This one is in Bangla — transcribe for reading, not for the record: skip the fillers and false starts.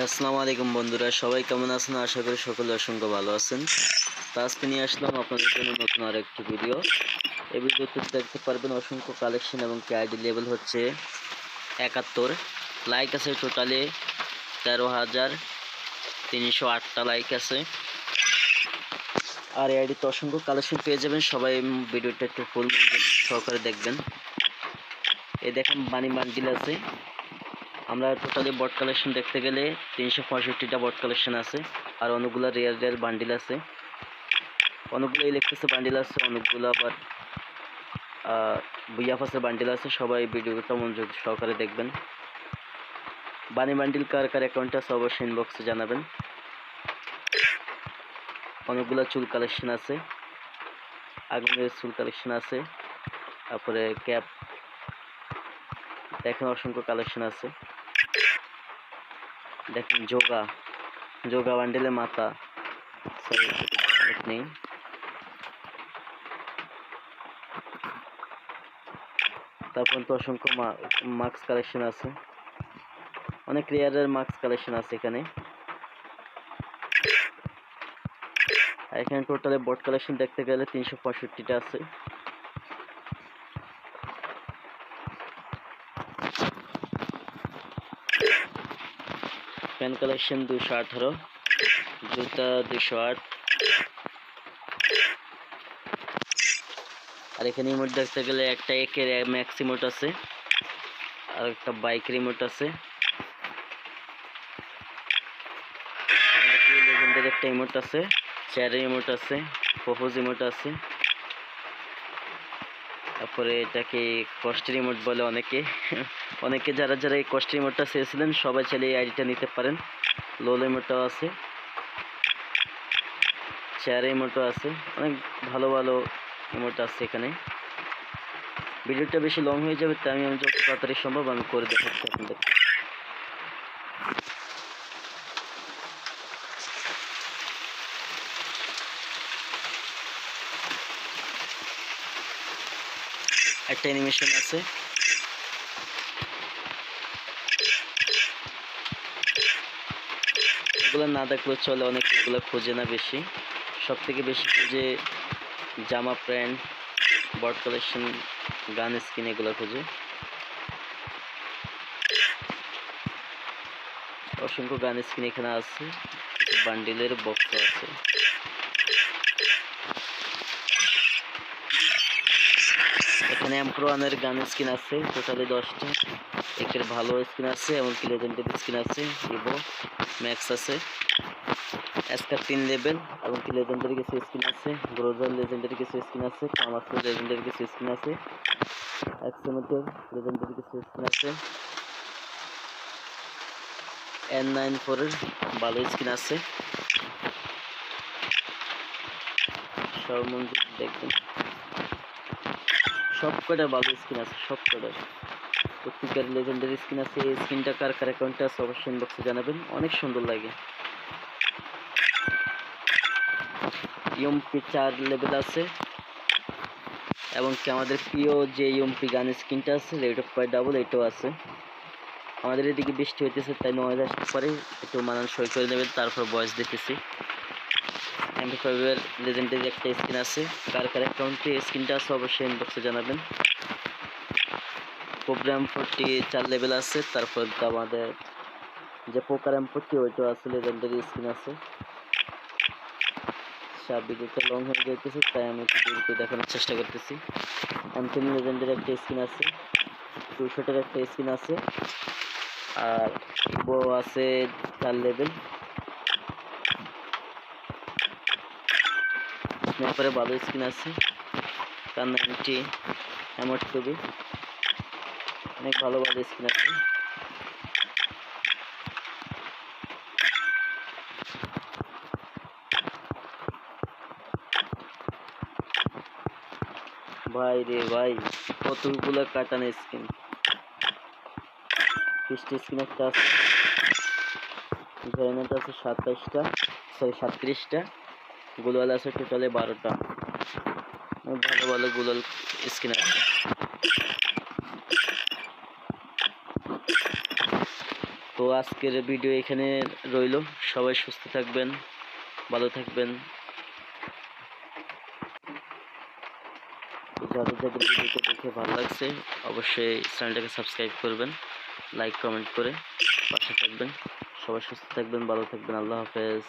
আসসালামু আলাইকুম বন্ধুরা, সবাই কেমন আছেন? আশা করি সকলে অসংখ্য ভালো আছেন। তো আজকে নিয়ে আসলাম আপনাদের জন্য নতুন আরেকটি ভিডিও। এই ভিডিওতে দেখতে পারবেন অসংখ্য কালেকশন এবং আইডি লেভেল হচ্ছে 71। লাইক আছে টোটালি 13,308টা লাইক আছে। আর এই আইডিতে অসংখ্য কালেকশন পেয়ে যাবেন। সবাই ভিডিওটা একটু ফুল সহকারে দেখবেন। এই দেখেন বানি বান্ডিল আছে। আমরা টোটালি বট কালেকশন দেখতে গেলে 365টা বট কালেকশন আছে। আর অনেকগুলো রেয়ার বান্ডিল আছে, অনেকগুলো ইলেকট্রিক্স বান্ডিল আছে, অনেকগুলো আবার বুইয়াফাসের বান্ডিল আছে। সবাই ভিডিওটা মনোযোগ সহকারে দেখবেন। বানি বান্ডিল কার কার অ্যাকাউন্ট আছে অবশ্যই ইনবক্সে জানাবেন। অনেকগুলো চুল কালেকশন আছে, আগুনের চুল কালেকশন আছে, তারপরে ক্যাপ দেখেন অসংখ্য কালেকশন আছে। দেখেন যোগা বান্ডিলের মাথা নেই। তারপর তো অসংখ্য মাস্ক কালেকশন আছে, অনেক রেয়ারের মাস্ক কালেকশন আছে এখানে। আর এখানে টোটালে বট কালেকশন দেখতে গেলে 365টা আছে। প্যান কালেকশন 218, জুতা 208। আর এখানে রিমোট দেখতে গেলে একটা একের ম্যাক্স রিমোট আছে, আর একটা বাইক রিমোট আছে, লেজেন্ডের একটা রিমোট আছে, চেয়ারের রিমোট আছে, প্রপোজ রিমোট আছে। তারপরে এটাকে কস্ট রিমোট বলে অনেকে যারা যারা এই কস্ট রিমোটটা চেয়েছিলেন সবাই চাইলে এই আইডিটা নিতে পারেন। লো রিমোটটাও আছে, চেয়ার রিমোটও আছে, অনেক ভালো ভালো রিমোট আছে এখানে। ভিডিওটা বেশি লং হয়ে যাবে, তাই আমি যত তাড়াতাড়ি সম্ভব আমি করে দেখাচ্ছি আপনাদের। একটা অ্যানিমেশন আছে, এগুলো না দেখলেও চলে, অনেকগুলো খোঁজে না বেশি। সব থেকে বেশি খোঁজে জামা, প্যান্ট, বট কালেকশন, গান স্কিন, এগুলো খোঁজে। অসংখ্য গান স্কিন এখানে আছে, বান্ডিলের বক্স আছে। এখানে এমপ্রোয়ানের গান স্কিন আছে টোটালি 10টা। একের ভালো স্কিন আছে, এমনকি লেজেন্ডারি স্কিন আছে, ইভো ম্যাক্স আছে, এসকার 3 লেভেল, এমনকি লেজেন্ডারি কিছু স্কিন আছে, গ্রোজার লেজেন্ডারি কিছু স্কিন আছে, কামাসের লেজেন্ডারি কিছু স্কিন আছে, এক্সেমেটের লেজেন্ডারি কিছু স্কিন আছে, N94 এর ভালো স্কিন আছে। সর্বমঞ্জুর দেখবেন সব কটা ভালো স্কিন আছে, সব কটা প্রত্যেকের লেজেন্ডারি স্কিন আছে। এই স্কিনটা কার কার অ্যাকাউন্টে আছে অবশ্যই ইনবক্সে জানাবেন, অনেক সুন্দর লাগে। ইউএমপি 4 লেভেল আছে, এবং কি আমাদের প্রিয় যে ইউএমপি গান স্কিনটা আছে রেড অফ ফায়ার ডাবল, এটাও আছে। আমাদের এদিকে বৃষ্টি হইতেছে তাই নয়েজ আসতে পারে, একটু মানানসই করে নেবেন। তারপর ভয়েস দেখতেছি। MP5 এর লেজেন্ডারি একটা স্কিন আছে, কার কার অ্যাকাউন্টে স্কিনটা আছে অবশ্যই ইনবক্সে জানাবেন। প্রোগ্রাম 4 লেভেল আছে। তারপর তো আমাদের যে পোকার M40 ওইটাও আছে, লেজেন্ডারি স্কিন আছে। ভিডিওটা লং হয়ে যাইতেছে তাই আমি একটু দেখানোর চেষ্টা করতেছি। M10 লেজেন্ডারি একটা স্কিন আছে, 200-এর একটা স্কিন আছে, আর ইভো আছে 4 লেভেল। স্ন্যাপারে ভালো স্কিন আছে, কার 90 এমট ছবি, অনেক ভালো ভালো স্কিন আছে। ভাই রে ভাই, কতগুলো কাটানো স্কিন। ফিস্টি স্কিন একটা আছে, ভ্যারিয়েন্ট আছে 37টা, গুলাল আছে টোটালে 12টা। ভালো ভালো গুলাল স্কিন আছে। তো তো আজকের ভিডিও এখানে রইলো। সবাই সুস্থ থাকবেন, ভালো থাকবেন। যাদের যাদের ভিডিওটা দেখে ভালো লাগছে অবশ্যই চ্যানেলটাকে সাবস্ক্রাইব করবেন, লাইক কমেন্ট করে পাশে থাকবেন। সবাই সুস্থ থাকবেন, ভালো থাকবেন। আল্লাহ হাফেজ।